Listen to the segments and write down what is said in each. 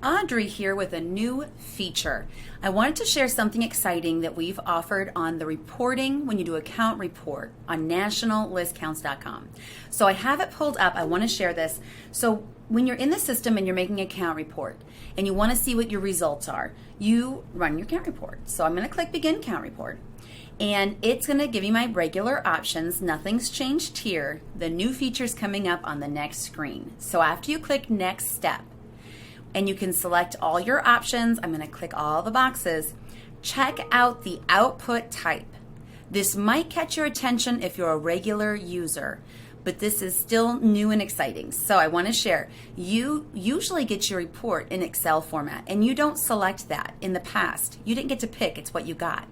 Audrey here with a new feature. I wanted to share something exciting that we've offered on the reporting when you do account report on nationallistcounts.com. So I have it pulled up. I want to share this. So when you're in the system and you're making an account report and you want to see what your results are, you run your account report. So I'm going to click Begin Account Report. And it's going to give you my regular options. Nothing's changed here. The new feature's coming up on the next screen. So after you click Next Step, and you can select all your options. I'm going to click all the boxes. Check out the output type. This might catch your attention if you're a regular user, but this is still new and exciting. So I want to share. You usually get your report in Excel format, and you don't select that in the past. You didn't get to pick, it's what you got.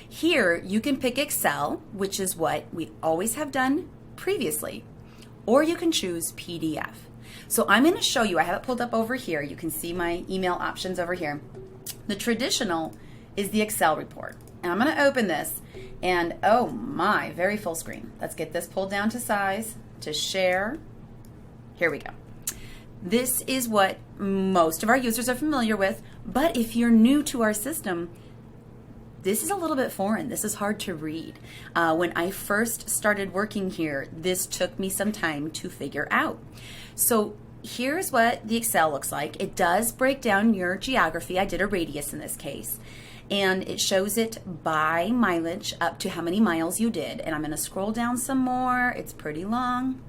Here, you can pick Excel, which is what we always have done previously, or you can choose PDF. So I'm going to show you, I have it pulled up over here. You can see my email options over here. The traditional is the Excel report. And I'm going to open this and oh my, very full screen. Let's get this pulled down to size, to share. Here we go. This is what most of our users are familiar with, but if you're new to our system, this is a little bit foreign. This is hard to read. When I first started working here, this took me some time to figure out. So here's what the Excel looks like. It does break down your geography. I did a radius in this case. And it shows it by mileage up to how many miles you did. And I'm going to scroll down some more. It's pretty long.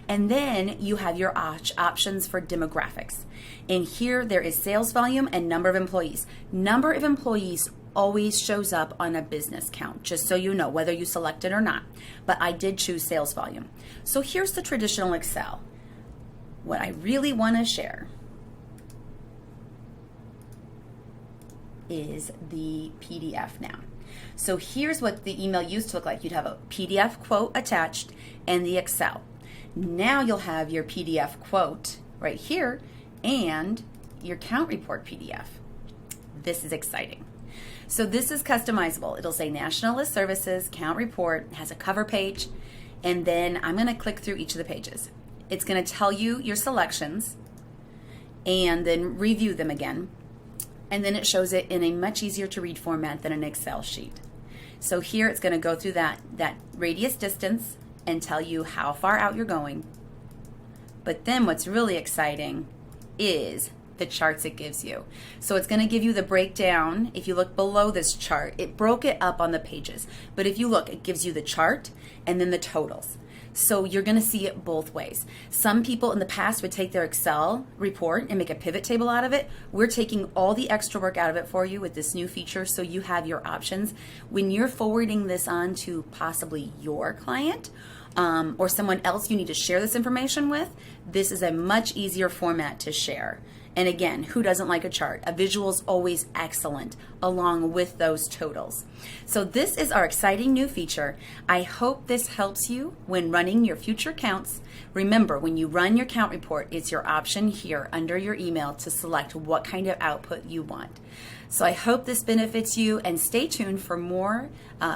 And then you have your options for demographics. And here there is sales volume and number of employees. Number of employees always shows up on a business count, just so you know, whether you select it or not. But I did choose sales volume. So here's the traditional Excel. What I really want to share is the PDF now. So here's what the email used to look like. You'd have a PDF quote attached and the Excel. Now you'll have your PDF quote right here and your count report PDF. This is exciting. So this is customizable. It'll say National List Services, Count Report, has a cover page, and then I'm going to click through each of the pages. It's going to tell you your selections and then review them again. And then it shows it in a much easier to read format than an Excel sheet. So here it's going to go through that radius distance and tell you how far out you're going. But then what's really exciting is the charts it gives you. So it's going to give you the breakdown. If you look below this chart, it broke it up on the pages. But if you look, it gives you the chart and then the totals. So you're going to see it both ways. Some people in the past would take their Excel report and make a pivot table out of it. We're taking all the extra work out of it for you with this new feature, so you have your options. When you're forwarding this on to possibly your client or someone else you need to share this information with, this is a much easier format to share. And again, who doesn't like a chart? A visual is always excellent along with those totals. So this is our exciting new feature. I hope this helps you when running your future counts. Remember, when you run your count report, it's your option here under your email to select what kind of output you want. So I hope this benefits you, and stay tuned for more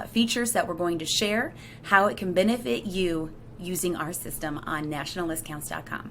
features that we're going to share, how it can benefit you using our system on nationallistcounts.com.